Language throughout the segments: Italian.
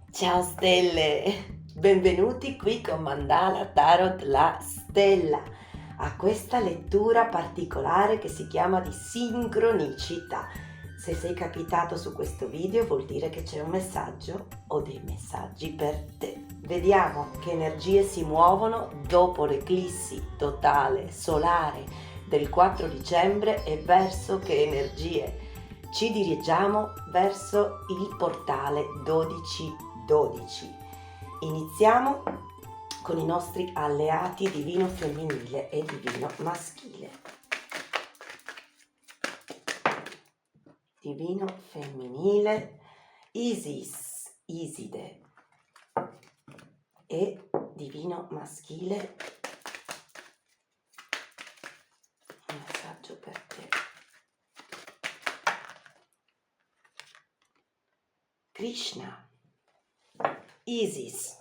Ciao stelle, benvenuti qui con Mandala Tarot La Stella a questa lettura particolare che si chiama di sincronicità. Se sei capitato su questo video vuol dire che c'è un messaggio o dei messaggi per te. Vediamo che energie si muovono dopo l'eclissi totale solare del 4 dicembre e verso che energie ci dirigiamo verso il portale 1212. Iniziamo con i nostri alleati divino femminile e divino maschile. Divino femminile Isis, Iside, e divino maschile un messaggio per te. Krishna, Isis,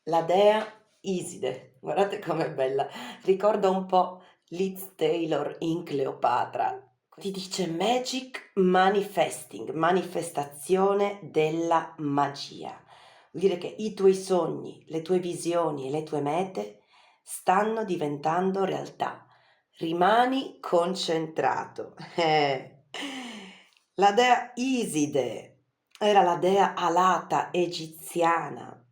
la dea Iside, guardate com'è bella, ricorda un po' Liz Taylor in Cleopatra. Ti dice magic manifesting, manifestazione della magia. Vuol dire che i tuoi sogni, le tue visioni e le tue mete stanno diventando realtà. Rimani concentrato. La dea Iside era la dea alata egiziana.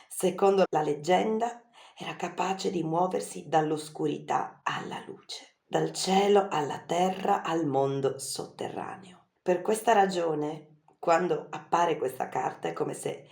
Secondo la leggenda era capace di muoversi dall'oscurità alla luce, dal cielo alla terra al mondo sotterraneo. Per questa ragione, quando appare questa carta è come se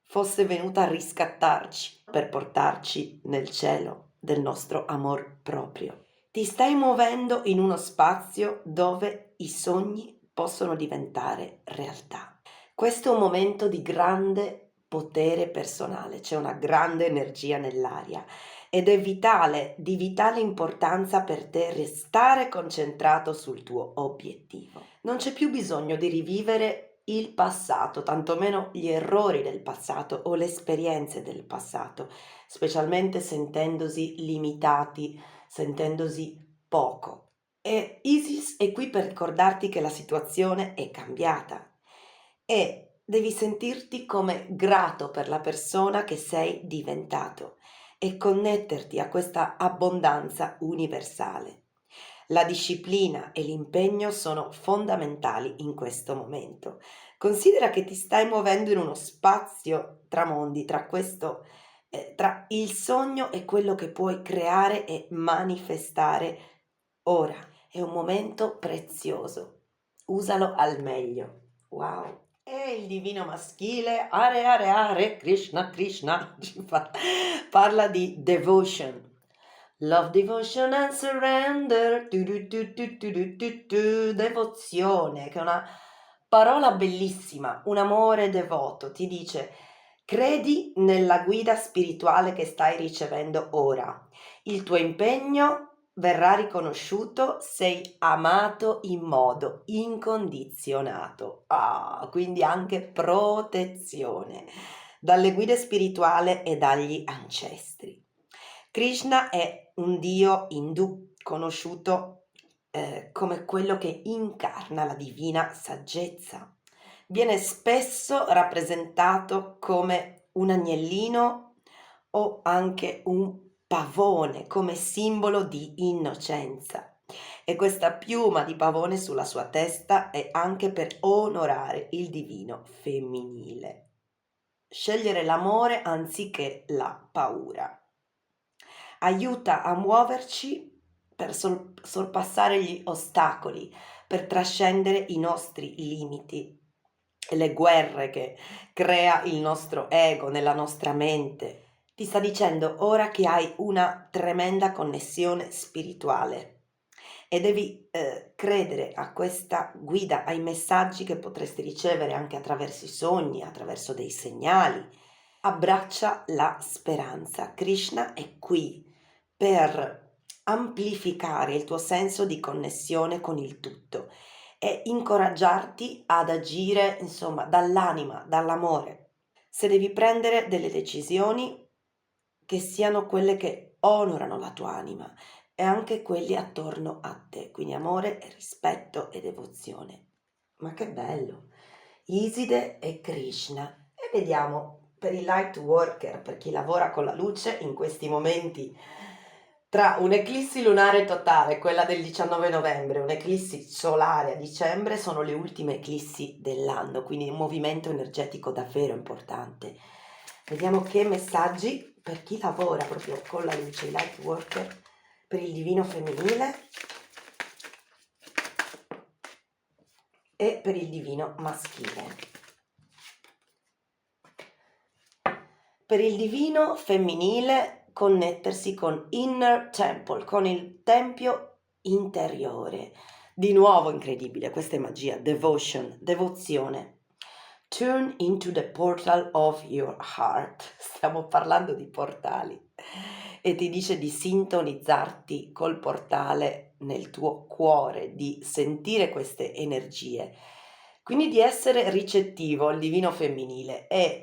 fosse venuta a riscattarci per portarci nel cielo del nostro amor proprio. Ti stai muovendo in uno spazio dove i sogni possono diventare realtà. Questo è un momento di grande potere personale, c'è una grande energia nell'aria ed è di vitale importanza per te restare concentrato sul tuo obiettivo. Non c'è più bisogno di rivivere il passato, tantomeno gli errori del passato o le esperienze del passato, specialmente sentendosi limitati, sentendosi poco. E Isis è qui per ricordarti che la situazione è cambiata e devi sentirti come grato per la persona che sei diventato e connetterti a questa abbondanza universale. La disciplina e l'impegno sono fondamentali in questo momento. Considera che ti stai muovendo in uno spazio tra mondi, tra il sogno e quello che puoi creare e manifestare ora. È un momento prezioso. Usalo al meglio. Wow. E il divino maschile, Are Are Are, Krishna Krishna, parla di devotion. Love, devotion and surrender, devozione, che è una parola bellissima, un amore devoto. Ti dice, credi nella guida spirituale che stai ricevendo ora. Il tuo impegno verrà riconosciuto, sei amato in modo incondizionato. Quindi anche protezione dalle guide spirituali e dagli ancestri. Krishna è un dio indù conosciuto come quello che incarna la divina saggezza. Viene spesso rappresentato come un agnellino o anche un pavone come simbolo di innocenza. E questa piuma di pavone sulla sua testa è anche per onorare il divino femminile. Scegliere l'amore anziché la paura aiuta a muoverci per sorpassare gli ostacoli, per trascendere i nostri limiti e le guerre che crea il nostro ego nella nostra mente. Ti sta dicendo ora che hai una tremenda connessione spirituale e devi credere a questa guida, ai messaggi che potresti ricevere anche attraverso i sogni, attraverso dei segnali. Abbraccia la speranza. Krishna è qui per amplificare il tuo senso di connessione con il tutto e incoraggiarti ad agire, insomma, dall'anima, dall'amore. Se devi prendere delle decisioni, che siano quelle che onorano la tua anima e anche quelli attorno a te, quindi amore, rispetto e devozione. Ma che bello! Iside e Krishna. E vediamo per i light worker, per chi lavora con la luce in questi momenti tra un'eclissi lunare totale, quella del 19 novembre, un'eclissi solare a dicembre, sono le ultime eclissi dell'anno, quindi un movimento energetico davvero importante. Vediamo che messaggi per chi lavora proprio con la luce, i light worker, per il divino femminile e per il divino maschile. Per il divino femminile connettersi con inner temple, con il tempio interiore. Di nuovo incredibile, questa è magia, devotion, devozione. Turn into the portal of your heart. Stiamo parlando di portali. E ti dice di sintonizzarti col portale nel tuo cuore, di sentire queste energie. Quindi di essere ricettivo al divino femminile e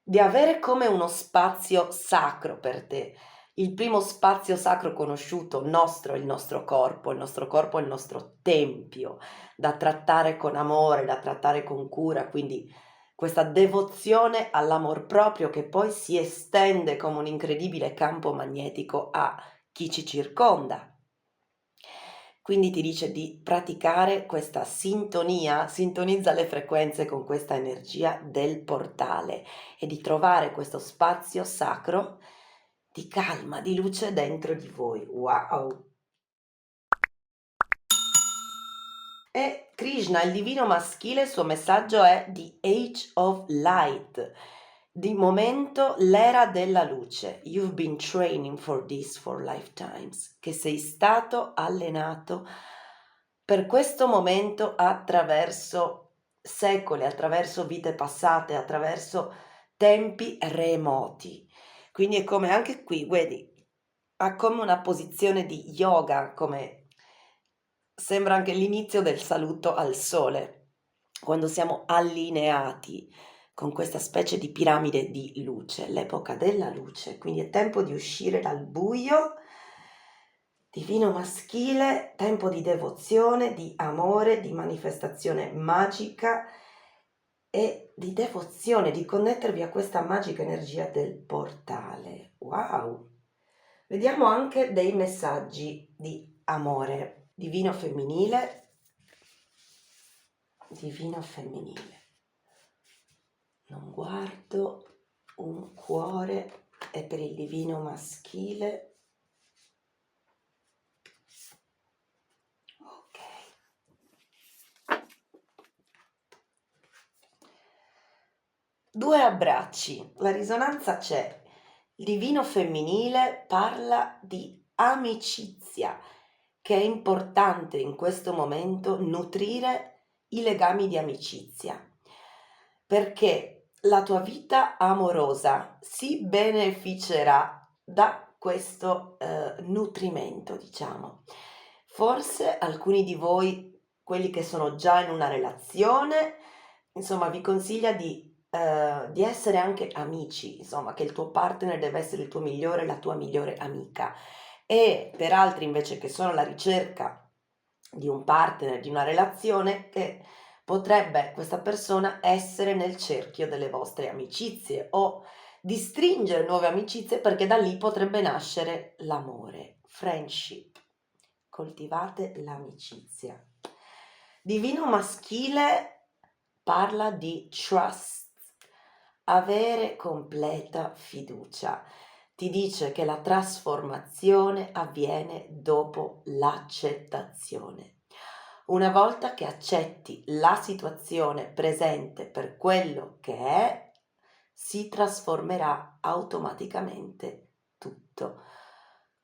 di avere come uno spazio sacro per te. Il primo spazio sacro conosciuto nostro è il nostro corpo è il nostro tempio, da trattare con amore, da trattare con cura, quindi questa devozione all'amor proprio che poi si estende come un incredibile campo magnetico a chi ci circonda. Quindi ti dice di praticare questa sintonia, sintonizza le frequenze con questa energia del portale e di trovare questo spazio sacro di calma, di luce dentro di voi. Wow! E Krishna, il divino maschile, il suo messaggio è The Age of Light, di momento l'era della luce. You've been training for this for lifetimes, che sei stato allenato per questo momento attraverso secoli, attraverso vite passate, attraverso tempi remoti. Quindi è come anche qui, vedi, ha come una posizione di yoga, come sembra anche l'inizio del saluto al sole, quando siamo allineati con questa specie di piramide di luce, l'epoca della luce, quindi è tempo di uscire dal buio, divino maschile, tempo di devozione, di amore, di manifestazione magica e di devozione, di connettervi a questa magica energia del portale. Wow! Vediamo anche dei messaggi di amore, divino femminile, divino femminile. Non guardo, un cuore è per il divino maschile. Ok. Due abbracci, la risonanza c'è. Il divino femminile parla di amicizia, che è importante in questo momento nutrire i legami di amicizia, perché la tua vita amorosa si beneficerà da questo nutrimento, diciamo. Forse alcuni di voi, quelli che sono già in una relazione, insomma, vi consiglia di essere anche amici, insomma, che il tuo partner deve essere il tuo migliore, la tua migliore amica. E per altri invece che sono alla ricerca di un partner, di una relazione, che potrebbe questa persona essere nel cerchio delle vostre amicizie o di stringere nuove amicizie perché da lì potrebbe nascere l'amore, friendship. Coltivate l'amicizia. Divino maschile parla di trust, avere completa fiducia. Ti dice che la trasformazione avviene dopo l'accettazione. Una volta che accetti la situazione presente per quello che è, si trasformerà automaticamente tutto.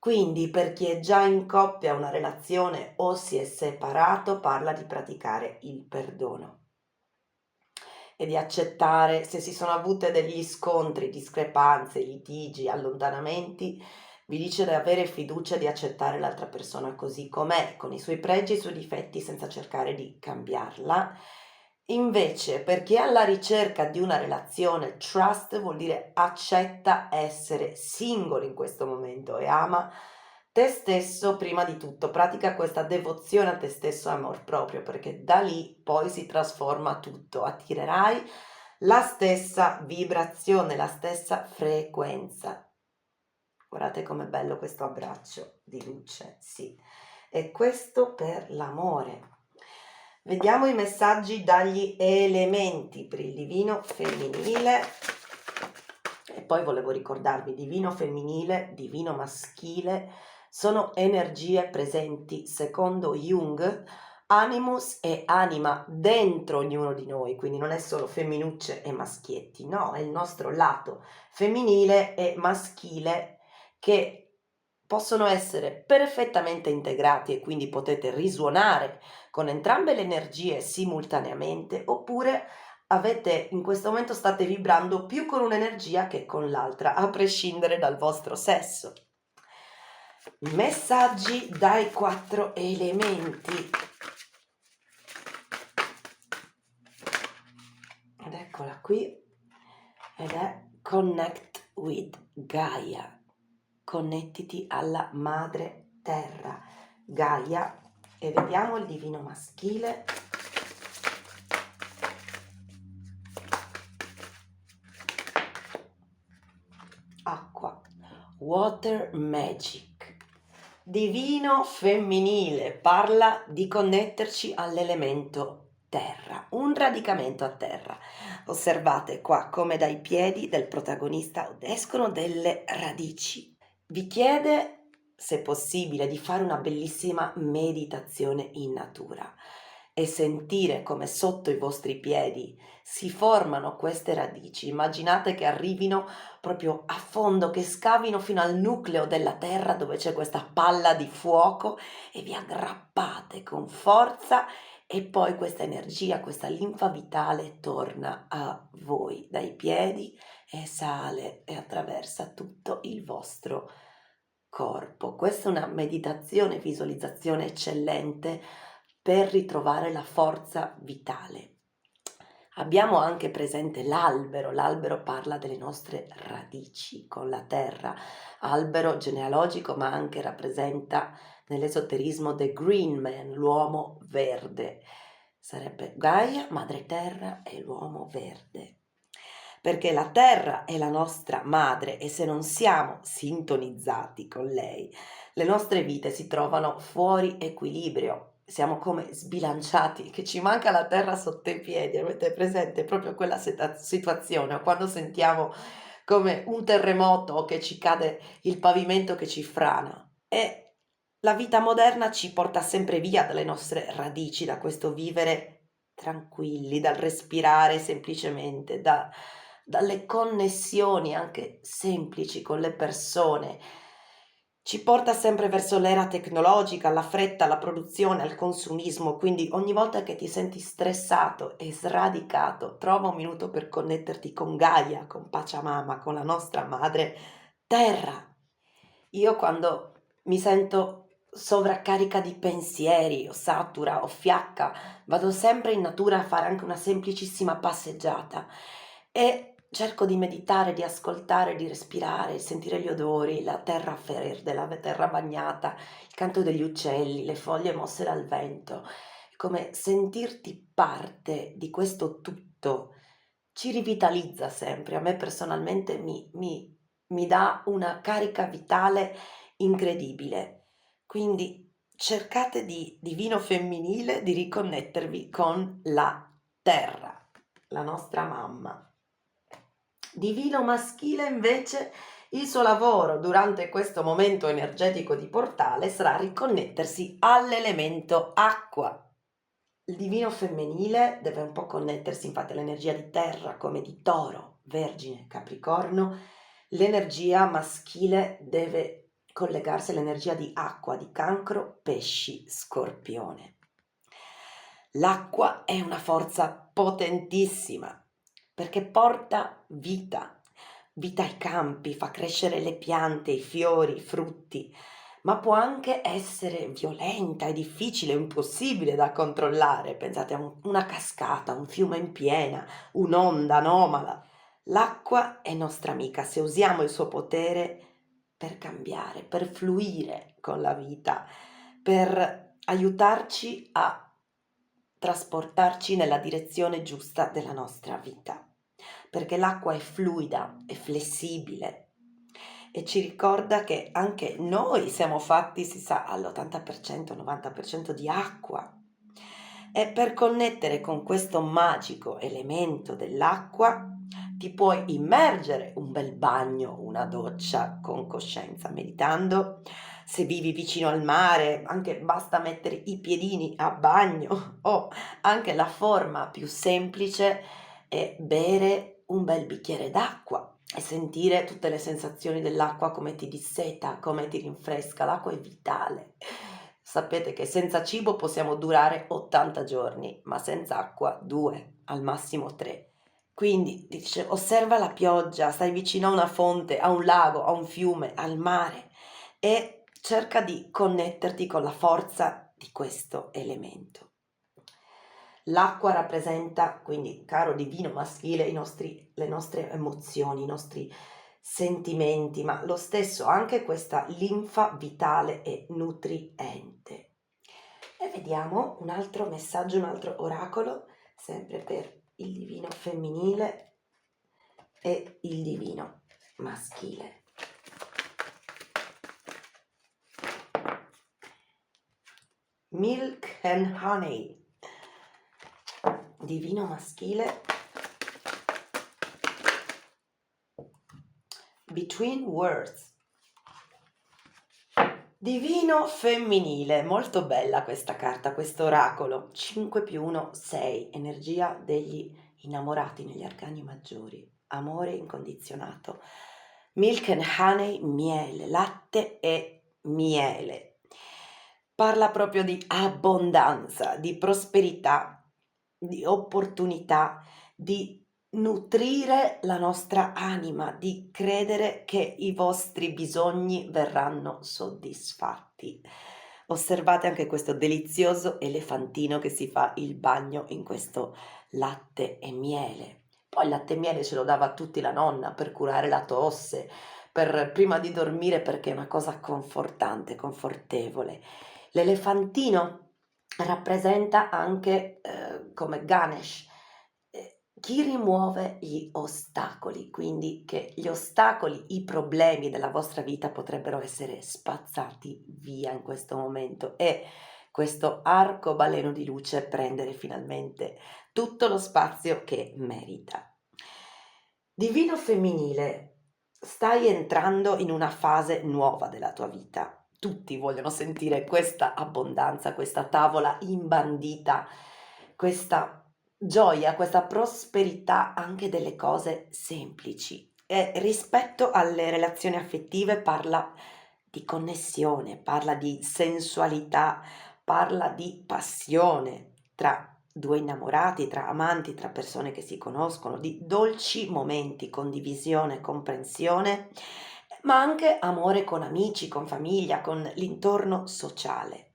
Quindi per chi è già in coppia, una relazione o si è separato, parla di praticare il perdono e di accettare se si sono avute degli scontri, discrepanze, litigi, allontanamenti, vi dice di avere fiducia di accettare l'altra persona così com'è, con i suoi pregi e i suoi difetti, senza cercare di cambiarla. Invece, per chi è alla ricerca di una relazione, trust vuol dire accetta essere singolo in questo momento e ama te stesso prima di tutto, pratica questa devozione a te stesso e amor proprio, perché da lì poi si trasforma tutto, attirerai la stessa vibrazione, la stessa frequenza. Guardate com'è bello questo abbraccio di luce, sì. E questo per l'amore. Vediamo i messaggi dagli elementi per il divino femminile. E poi volevo ricordarvi, divino femminile, divino maschile, sono energie presenti secondo Jung, animus e anima dentro ognuno di noi, quindi non è solo femminucce e maschietti, no, è il nostro lato femminile e maschile che possono essere perfettamente integrati e quindi potete risuonare con entrambe le energie simultaneamente, oppure in questo momento state vibrando più con un'energia che con l'altra, a prescindere dal vostro sesso. Messaggi dai 4 elementi. Ed eccola qui, ed è Connect with Gaia. Connettiti alla madre terra, Gaia, e vediamo il divino maschile. Acqua, water magic. Divino femminile parla di connetterci all'elemento terra, un radicamento a terra. Osservate qua come dai piedi del protagonista escono delle radici. Vi chiede, se possibile, di fare una bellissima meditazione in natura e sentire come sotto i vostri piedi si formano queste radici. Immaginate che arrivino proprio a fondo, che scavino fino al nucleo della terra dove c'è questa palla di fuoco e vi aggrappate con forza e poi questa energia, questa linfa vitale torna a voi dai piedi e sale e attraversa tutto il vostro corpo. Questa è una meditazione, visualizzazione eccellente per ritrovare la forza vitale. Abbiamo anche presente l'albero. L'albero parla delle nostre radici con la terra, albero genealogico, ma anche rappresenta nell'esoterismo the green man, l'uomo verde. Sarebbe Gaia, madre terra, e l'uomo verde. Perché la terra è la nostra madre e se non siamo sintonizzati con lei, le nostre vite si trovano fuori equilibrio. Siamo come sbilanciati, che ci manca la terra sotto i piedi. Avete presente proprio quella situazione, o quando sentiamo come un terremoto o che ci cade il pavimento che ci frana. E la vita moderna ci porta sempre via dalle nostre radici, da questo vivere tranquilli, dal respirare semplicemente, dalle connessioni anche semplici con le persone. Ci porta sempre verso l'era tecnologica, alla fretta, alla produzione, al consumismo, quindi ogni volta che ti senti stressato e sradicato, trova un minuto per connetterti con Gaia, con Pachamama, con la nostra madre terra. Io quando mi sento sovraccarica di pensieri o satura o fiacca, vado sempre in natura a fare anche una semplicissima passeggiata e cerco di meditare, di ascoltare, di respirare, sentire gli odori, la terra verde, la terra bagnata, il canto degli uccelli, le foglie mosse dal vento. Come sentirti parte di questo tutto ci rivitalizza sempre. A me personalmente mi dà una carica vitale incredibile. Quindi cercate di divino femminile di riconnettervi con la terra, la nostra mamma. Divino maschile invece il suo lavoro durante questo momento energetico di portale sarà riconnettersi all'elemento acqua. Il divino femminile deve un po' connettersi infatti all'energia di terra come di Toro, Vergine, Capricorno. L'energia maschile deve collegarsi all'energia di acqua, di Cancro, Pesci, Scorpione. L'acqua è una forza potentissima perché porta vita ai campi, fa crescere le piante, i fiori, i frutti, ma può anche essere violenta, è difficile, impossibile da controllare. Pensate a una cascata, un fiume in piena, un'onda anomala. L'acqua è nostra amica se usiamo il suo potere per cambiare, per fluire con la vita, per aiutarci a trasportarci nella direzione giusta della nostra vita. perché l'acqua è fluida, è flessibile e ci ricorda che anche noi siamo fatti, si sa, all'80%, 90% di acqua. E per connettere con questo magico elemento dell'acqua ti puoi immergere un bel bagno, una doccia con coscienza, meditando. Se vivi vicino al mare, anche basta mettere i piedini a bagno o anche la forma più semplice è bere un bel bicchiere d'acqua e sentire tutte le sensazioni dell'acqua, come ti disseta, come ti rinfresca. L'acqua è vitale. Sapete che senza cibo possiamo durare 80 giorni, ma senza acqua 2, al massimo 3. Quindi dice, osserva la pioggia, stai vicino a una fonte, a un lago, a un fiume, al mare e cerca di connetterti con la forza di questo elemento. L'acqua rappresenta, quindi, caro divino maschile, le nostre emozioni, i nostri sentimenti, ma lo stesso anche questa linfa vitale e nutriente. E vediamo un altro messaggio, un altro oracolo, sempre per il divino femminile e il divino maschile. Milk and honey, divino maschile. Between words, divino femminile. Molto bella questa carta, questo oracolo. 5 più 1, 6, energia degli innamorati negli arcani maggiori, amore incondizionato. Milk and honey, miele, latte e miele. Parla proprio di abbondanza, di prosperità, di opportunità, di nutrire la nostra anima, di credere che i vostri bisogni verranno soddisfatti. Osservate anche questo delizioso elefantino che si fa il bagno in questo latte e miele. Poi il latte e miele ce lo dava a tutti la nonna per curare la tosse, per prima di dormire, perché è una cosa confortante, confortevole. L'elefantino rappresenta anche come Ganesh, chi rimuove gli ostacoli, quindi che gli ostacoli, i problemi della vostra vita potrebbero essere spazzati via in questo momento e questo arcobaleno di luce prendere finalmente tutto lo spazio che merita. Divino femminile, stai entrando in una fase nuova della tua vita. Tutti vogliono sentire questa abbondanza, questa tavola imbandita, questa gioia, questa prosperità anche delle cose semplici. E rispetto alle relazioni affettive parla di connessione, parla di sensualità, parla di passione tra due innamorati, tra amanti, tra persone che si conoscono, di dolci momenti, condivisione, comprensione, ma anche amore con amici, con famiglia, con l'intorno sociale.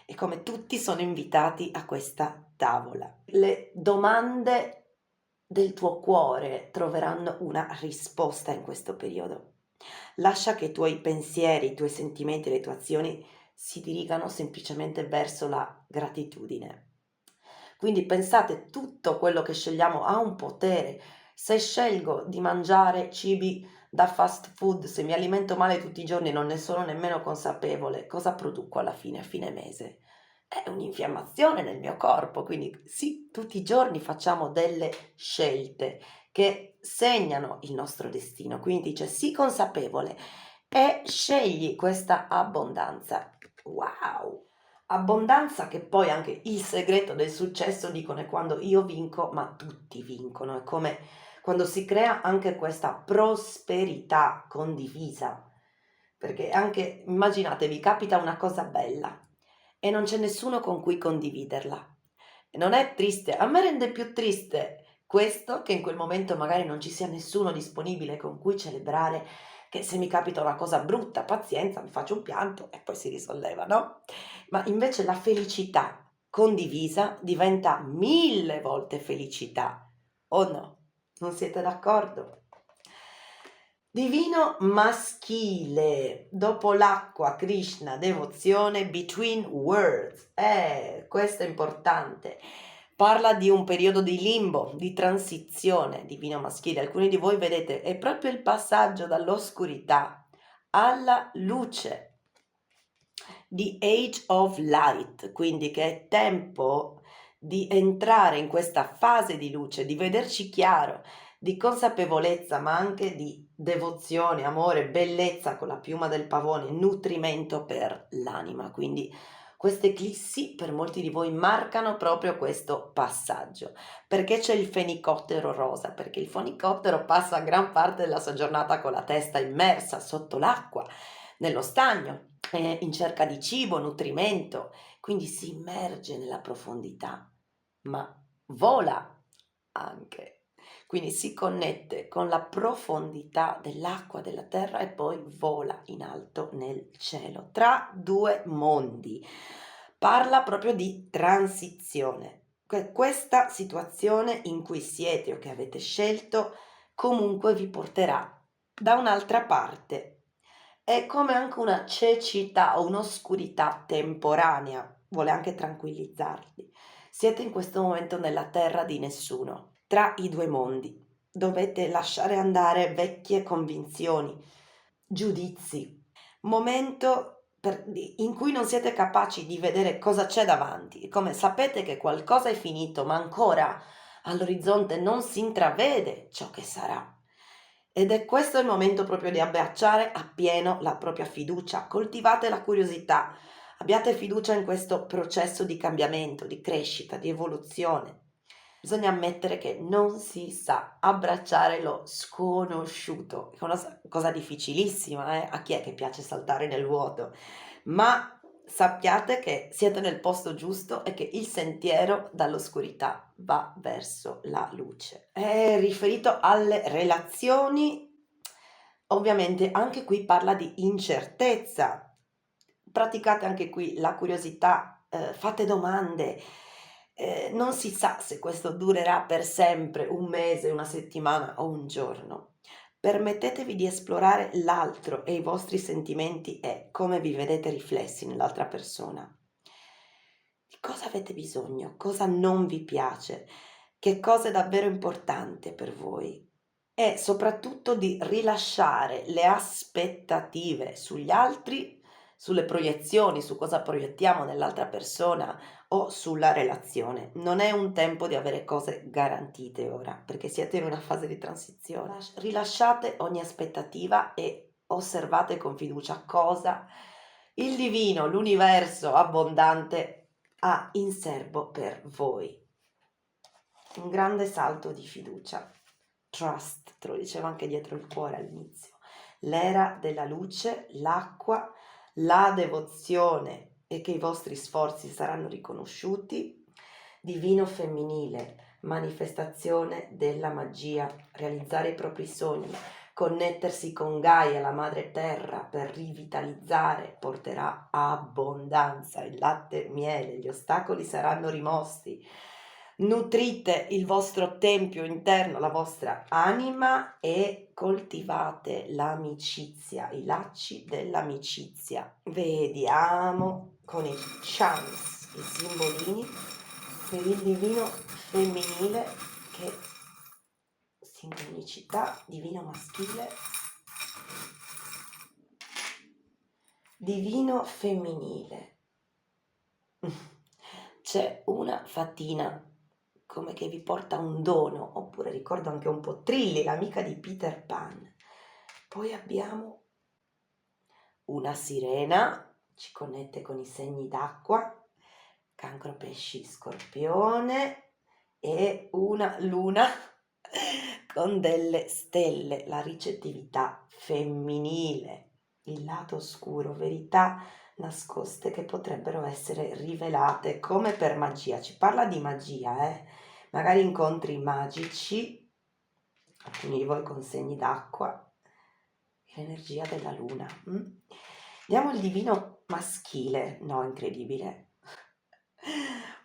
E come tutti sono invitati a questa tavola. Le domande del tuo cuore troveranno una risposta in questo periodo. Lascia che i tuoi pensieri, i tuoi sentimenti, le tue azioni si dirigano semplicemente verso la gratitudine. Quindi pensate, tutto quello che scegliamo ha un potere. Se scelgo di mangiare cibi da fast food, se mi alimento male tutti i giorni, non ne sono nemmeno consapevole, cosa produco alla fine, a fine mese? È un'infiammazione nel mio corpo, quindi sì, tutti i giorni facciamo delle scelte che segnano il nostro destino, quindi dice sii consapevole e scegli questa abbondanza. Wow! Abbondanza che poi anche il segreto del successo, dicono, è quando io vinco, ma tutti vincono, è come quando si crea anche questa prosperità condivisa, perché anche, immaginatevi, capita una cosa bella e non c'è nessuno con cui condividerla. E non è triste, a me rende più triste questo che in quel momento magari non ci sia nessuno disponibile con cui celebrare, che se mi capita una cosa brutta, pazienza, mi faccio un pianto e poi si risolleva, no? Ma invece la felicità condivisa diventa 1000 volte felicità, o no? Non siete d'accordo? Divino maschile, dopo l'acqua, Krishna, devozione, between words. Questo è importante. Parla di un periodo di limbo, di transizione divino maschile. Alcuni di voi vedete, è proprio il passaggio dall'oscurità alla luce, di Age of Light, quindi che è tempo di entrare in questa fase di luce, di vederci chiaro, di consapevolezza, ma anche di devozione, amore, bellezza con la piuma del pavone, nutrimento per l'anima. Quindi queste eclissi per molti di voi marcano proprio questo passaggio. Perché c'è il fenicottero rosa? Perché il fenicottero passa gran parte della sua giornata con la testa immersa sotto l'acqua, nello stagno, in cerca di cibo, nutrimento, quindi si immerge nella profondità, ma vola anche. Quindi si connette con la profondità dell'acqua, della terra e poi vola in alto nel cielo, tra due mondi. Parla proprio di transizione. Questa situazione in cui siete o che avete scelto comunque vi porterà da un'altra parte. È come anche una cecità o un'oscurità temporanea, vuole anche tranquillizzarvi. Siete in questo momento nella terra di nessuno, tra i due mondi. Dovete lasciare andare vecchie convinzioni, giudizi, momento in cui non siete capaci di vedere cosa c'è davanti. Come sapete che qualcosa è finito, ma ancora all'orizzonte non si intravede ciò che sarà. Ed è questo il momento proprio di abbracciare appieno la propria fiducia. Coltivate la curiosità, abbiate fiducia in questo processo di cambiamento, di crescita, di evoluzione. Bisogna ammettere che non si sa abbracciare lo sconosciuto, è una cosa difficilissima, a chi è che piace saltare nel vuoto, ma sappiate che siete nel posto giusto e che il sentiero dall'oscurità va verso la luce. È riferito alle relazioni, ovviamente anche qui parla di incertezza. Praticate anche qui la curiosità, fate domande. Non si sa se questo durerà per sempre, un mese, una settimana o un giorno. Permettetevi di esplorare l'altro e i vostri sentimenti e come vi vedete riflessi nell'altra persona. Di cosa avete bisogno? Cosa non vi piace? Che cosa è davvero importante per voi? E soprattutto di rilasciare le aspettative sugli altri, sulle proiezioni, su cosa proiettiamo nell'altra persona o sulla relazione. Non è un tempo di avere cose garantite ora, perché siete in una fase di transizione. Rilasciate ogni aspettativa e osservate con fiducia cosa il divino, l'universo abbondante ha in serbo per voi. Un grande salto di fiducia. Trust, te lo dicevo anche dietro il cuore all'inizio. L'era della luce, l'acqua, la devozione e che i vostri sforzi saranno riconosciuti. Divino femminile, manifestazione della magia, realizzare i propri sogni, connettersi con Gaia, la madre terra, per rivitalizzare, porterà abbondanza, il latte e il miele, gli ostacoli saranno rimossi. Nutrite il vostro tempio interno, la vostra anima e coltivate l'amicizia, i lacci dell'amicizia. Vediamo con i chants, i simbolini per il divino femminile che sintonicità, divino maschile, divino femminile. C'è una fatina come che vi porta un dono, oppure ricordo anche un po' Trilli, l'amica di Peter Pan. Poi abbiamo una sirena, ci connette con i segni d'acqua, Cancro, Pesci, Scorpione, e una luna con delle stelle, la ricettività femminile, il lato oscuro, verità nascoste che potrebbero essere rivelate come per magia. Ci parla di magia, magari incontri magici, alcuni di voi con segni d'acqua, l'energia della luna. Diamo il divino maschile, no, incredibile.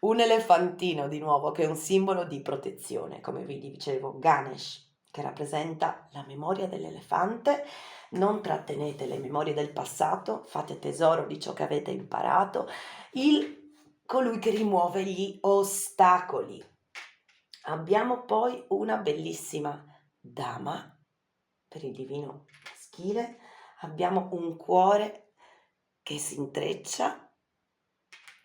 Un elefantino di nuovo che è un simbolo di protezione, come vi dicevo, Ganesh, che rappresenta la memoria dell'elefante. Non trattenete le memorie del passato, fate tesoro di ciò che avete imparato. Il colui che rimuove gli ostacoli. Abbiamo poi una bellissima dama per il divino maschile, abbiamo un cuore che si intreccia,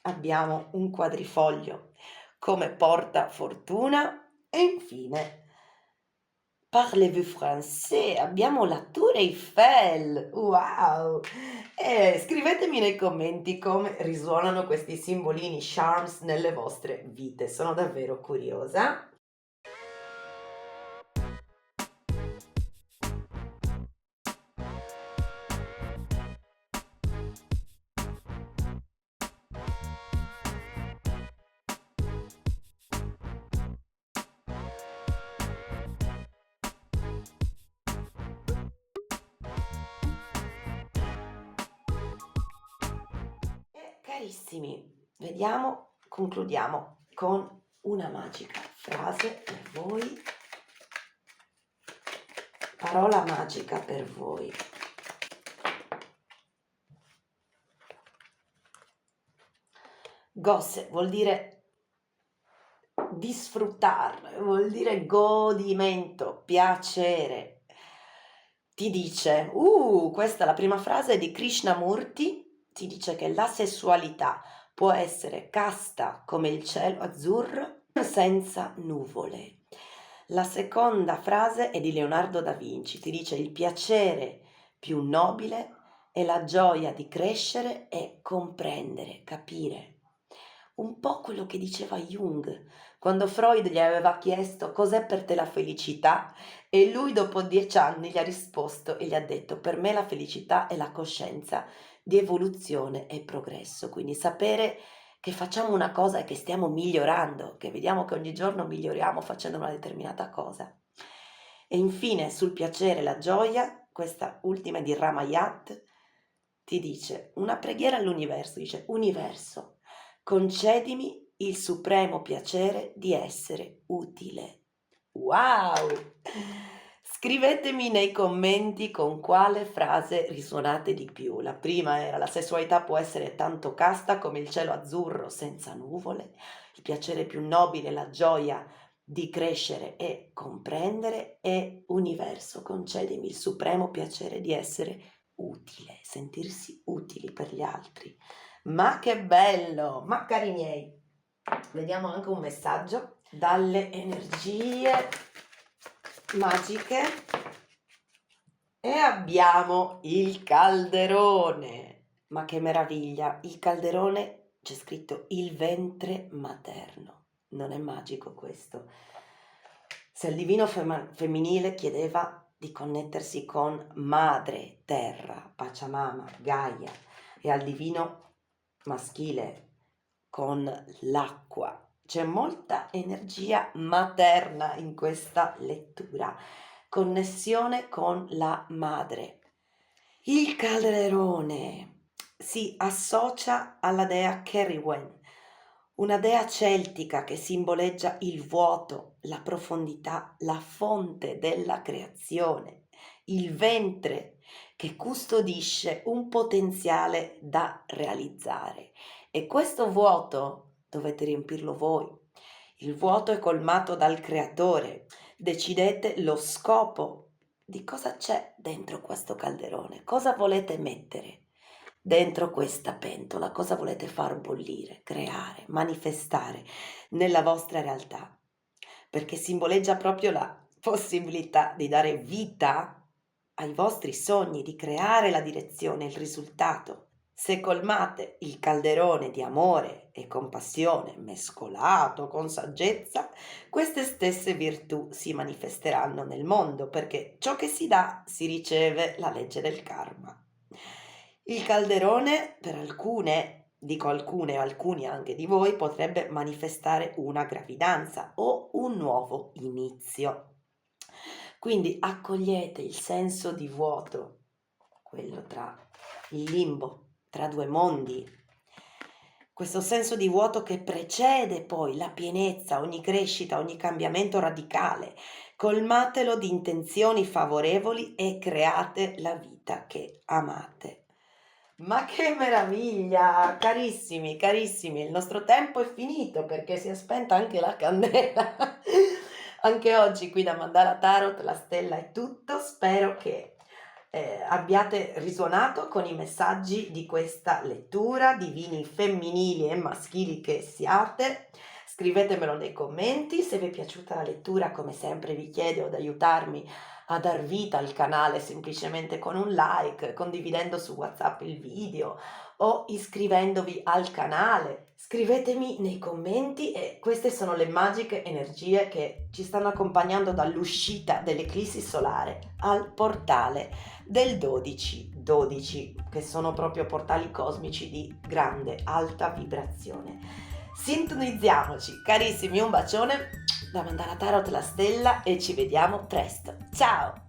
abbiamo un quadrifoglio come porta fortuna e infine parlez-vous français? Abbiamo la Tour Eiffel, wow! E scrivetemi nei commenti come risuonano questi simbolini charms nelle vostre vite, sono davvero curiosa. E carissimi, concludiamo con una magica frase per voi, parola magica per voi. Gosse vuol dire disfruttar, vuol dire godimento, piacere. Ti dice, questa è la prima frase di Krishnamurti, ti dice che la sessualità può essere casta come il cielo azzurro senza nuvole. La seconda frase è di Leonardo da Vinci, ti dice il piacere più nobile è la gioia di crescere e comprendere, capire. Un po' quello che diceva Jung, quando Freud gli aveva chiesto cos'è per te la felicità e lui dopo 10 anni gli ha risposto e gli ha detto per me la felicità è la coscienza di evoluzione e progresso, quindi sapere che facciamo una cosa e che stiamo migliorando, che vediamo che ogni giorno miglioriamo facendo una determinata cosa. E infine sul piacere e la gioia, questa ultima è di Ramayat, ti dice una preghiera all'universo, dice universo, concedimi il supremo piacere di essere utile. Wow! Scrivetemi nei commenti con quale frase risuonate di più. La prima era la sessualità può essere tanto casta come il cielo azzurro senza nuvole, il piacere più nobile, la gioia di crescere e comprendere e universo, concedimi il supremo piacere di essere utile, sentirsi utili per gli altri. Ma che bello! Ma cari miei, vediamo anche un messaggio dalle energie magiche e abbiamo il calderone. Ma che meraviglia! Il calderone c'è scritto il ventre materno. Non è magico questo? Se il divino femminile chiedeva di connettersi con madre terra, Pachamama, Gaia, e al divino maschile con l'acqua. C'è molta energia materna in questa lettura, connessione con la madre. Il calderone si associa alla dea Keriwen, una dea celtica che simboleggia il vuoto, la profondità, la fonte della creazione, il ventre che custodisce un potenziale da realizzare. E questo vuoto dovete riempirlo voi. Il vuoto è colmato dal creatore. Decidete lo scopo di cosa c'è dentro questo calderone, cosa volete mettere dentro questa pentola, cosa volete far bollire, creare, manifestare nella vostra realtà, perché simboleggia proprio la possibilità di dare vita ai vostri sogni, di creare la direzione, il risultato. Se colmate il calderone di amore e compassione mescolato con saggezza, queste stesse virtù si manifesteranno nel mondo, perché ciò che si dà si riceve, la legge del karma. Il calderone, per alcune, dico alcune, alcuni anche di voi, potrebbe manifestare una gravidanza o un nuovo inizio. Quindi accogliete il senso di vuoto, quello tra il limbo, tra due mondi, questo senso di vuoto che precede poi la pienezza, ogni crescita, ogni cambiamento radicale. Colmatelo di intenzioni favorevoli e create la vita che amate. Ma che meraviglia! Carissimi, carissimi, il nostro tempo è finito perché si è spenta anche la candela. Anche oggi qui da Mandala Tarot la stella è tutto. Spero che abbiate risuonato con i messaggi di questa lettura, divini femminili e maschili che siate. Scrivetemelo nei commenti. Se vi è piaciuta la lettura, come sempre vi chiedo di aiutarmi a dar vita al canale semplicemente con un like, condividendo su WhatsApp il video o iscrivendovi al canale. Scrivetemi nei commenti e queste sono le magiche energie che ci stanno accompagnando dall'uscita dell'eclissi solare al portale del 12-12, che sono proprio portali cosmici di grande, alta vibrazione. Sintonizziamoci, carissimi, un bacione da Mandala Tarot la stella e ci vediamo presto. Ciao!